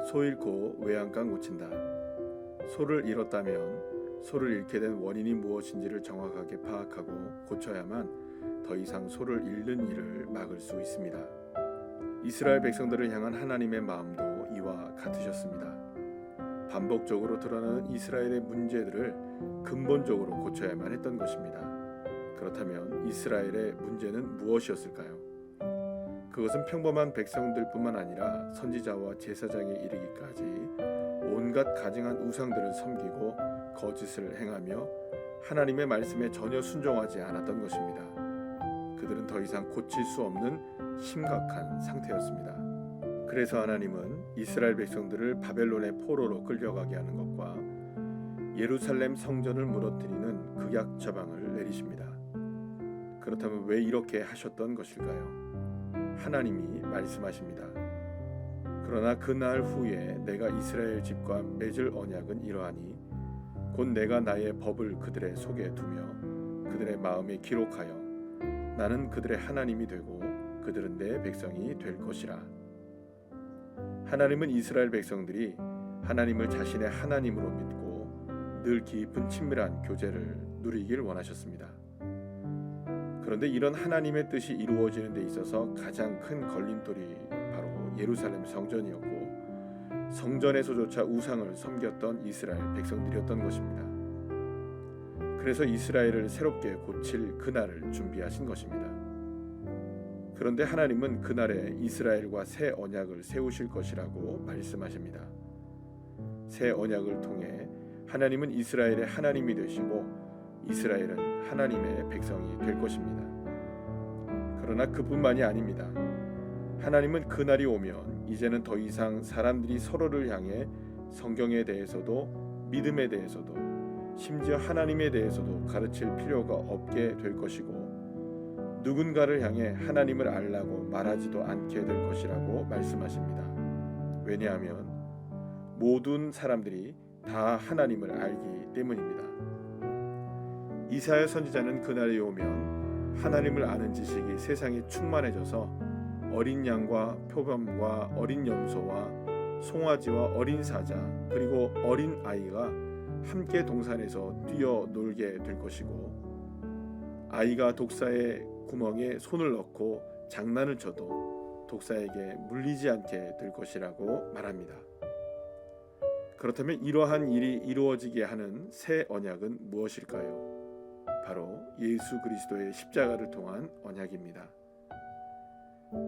소 잃고 외양간 고친다. 소를 잃었다면 소를 잃게 된 원인이 무엇인지를 정확하게 파악하고 고쳐야만 더 이상 소를 잃는 일을 막을 수 있습니다. 이스라엘 백성들을 향한 하나님의 마음도 이와 같으셨습니다. 반복적으로 드러나는 이스라엘의 문제들을 근본적으로 고쳐야만 했던 것입니다. 그렇다면 이스라엘의 문제는 무엇이었을까요? 그것은 평범한 백성들뿐만 아니라 선지자와 제사장에 이르기까지 온갖 가증한 우상들을 섬기고 거짓을 행하며 하나님의 말씀에 전혀 순종하지 않았던 것입니다. 그들은 더 이상 고칠 수 없는 심각한 상태였습니다. 그래서 하나님은 이스라엘 백성들을 바벨론의 포로로 끌려가게 하는 것과 예루살렘 성전을 무너뜨리는 극약 처방을 내리십니다. 그렇다면 왜 이렇게 하셨던 것일까요? 하나님이 말씀하십니다. 그러나 그날 후에 내가 이스라엘 집과 맺을 언약은 이러하니 곧 내가 나의 법을 그들의 속에 두며 그들의 마음에 기록하여 나는 그들의 하나님이 되고 그들은 내 백성이 될 것이라. 하나님은 이스라엘 백성들이 하나님을 자신의 하나님으로 믿고 늘 깊은 친밀한 교제를 누리길 원하셨습니다. 그런데 이런 하나님의 뜻이 이루어지는 데 있어서 가장 큰 걸림돌이 바로 예루살렘 성전이었고 성전에서조차 우상을 섬겼던 이스라엘 백성들이었던 것입니다. 그래서 이스라엘을 새롭게 고칠 그날을 준비하신 것입니다. 그런데 하나님은 그날에 이스라엘과 새 언약을 세우실 것이라고 말씀하십니다. 새 언약을 통해 하나님은 이스라엘의 하나님이 되시고 이스라엘은 하나님의 백성이 될 것입니다. 그러나 그뿐만이 아닙니다. 하나님은 그날이 오면 이제는 더 이상 사람들이 서로를 향해 성경에 대해서도 믿음에 대해서도 심지어 하나님에 대해서도 가르칠 필요가 없게 될 것이고 누군가를 향해 하나님을 알라고 말하지도 않게 될 것이라고 말씀하십니다. 왜냐하면 모든 사람들이 다 하나님을 알기 때문입니다. 이사야 선지자는 그날이 오면 하나님을 아는 지식이 세상에 충만해져서 어린 양과 표범과 어린 염소와 송아지와 어린 사자 그리고 어린 아이가 함께 동산에서 뛰어놀게 될 것이고 아이가 독사의 구멍에 손을 넣고 장난을 쳐도 독사에게 물리지 않게 될 것이라고 말합니다. 그렇다면 이러한 일이 이루어지게 하는 새 언약은 무엇일까요? 바로 예수 그리스도의 십자가를 통한 언약입니다.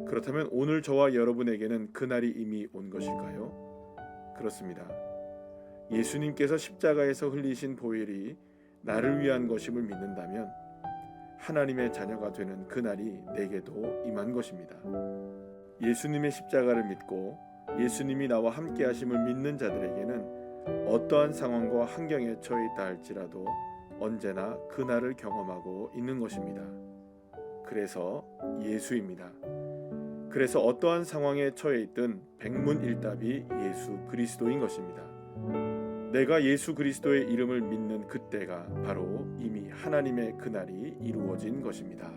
그렇다면 오늘 저와 여러분에게는 그날이 이미 온 것일까요? 그렇습니다. 예수님께서 십자가에서 흘리신 보혈이 나를 위한 것임을 믿는다면 하나님의 자녀가 되는 그날이 내게도 임한 것입니다. 예수님의 십자가를 믿고 예수님이 나와 함께 하심을 믿는 자들에게는 어떠한 상황과 환경에 처해 있다 할지라도 언제나 그날을 경험하고 있는 것입니다. 그래서 예수입니다. 그래서 어떠한 상황에 처해 있든 백문일답이 예수 그리스도인 것입니다. 내가 예수 그리스도의 이름을 믿는 그때가 바로 이미 하나님의 그날이 이루어진 것입니다.